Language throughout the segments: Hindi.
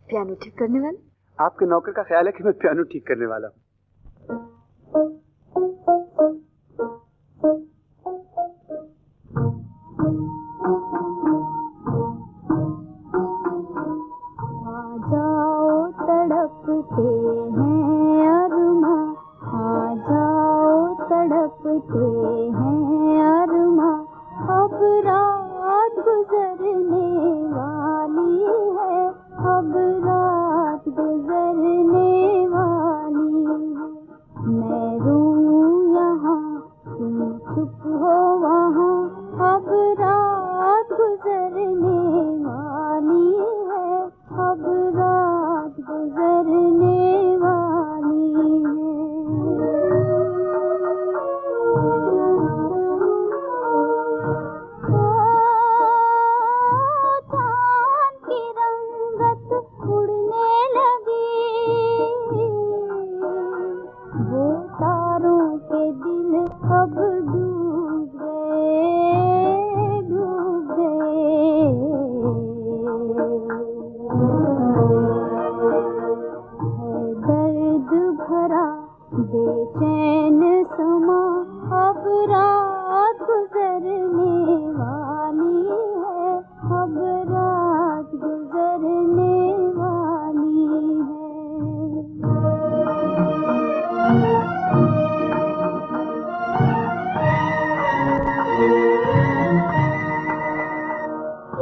पियानो ठीक करने वाला? आपके नौकर का ख्याल है कि मैं पियानो ठीक करने वाला हूँ। आ जाओ तड़पते हैं अरमा, आ जाओ तड़पते हैं अरमा, अब रात गुजरने वाली है, अब रात गुजरने वाली है। मैं रोऊं यहाँ तुम चुप हो वहाँ, अब रात गुजरने वाली है, अब रात गुजरने वाली है। चांद की रंगत उड़ने लगी, वो तारों के दिल अब डूब गए, डूब गए। है दर्द भरा बेचैन समा, अब रात गुजरने वाली है, अब रात गुजरने वाली है।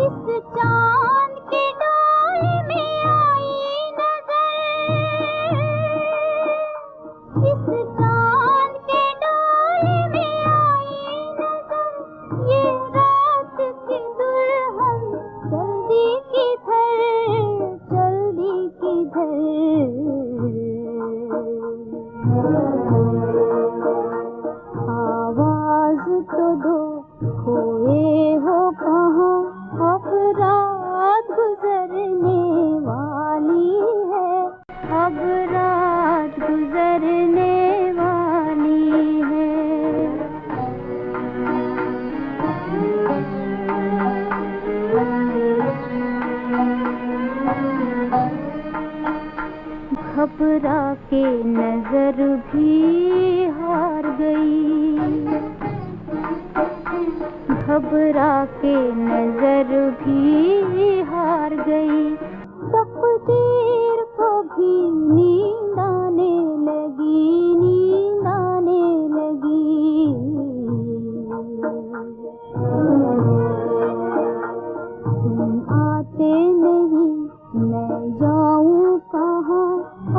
इस चांद की डोली में आई नजर, इस चांद की डोली में आई नजर, ये रात की दुल्हन जल्दी किधर, जल्दी किधर। आवाज तो दो खोए हो कहाँ, अब रात गुजरने वाली है, अब रात गुजरने वाली है। घबरा के नजर भी हार गई, घबरा के नजर भी हार गई। तकदीर को भी नींद आने लगी, नींद आने लगी। तुम आते नहीं मैं जाऊं कहाँ,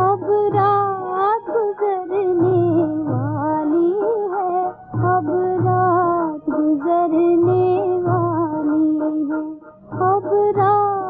अब रात गुजरने वाली है, अब रात गुजरने वाली है, अब रात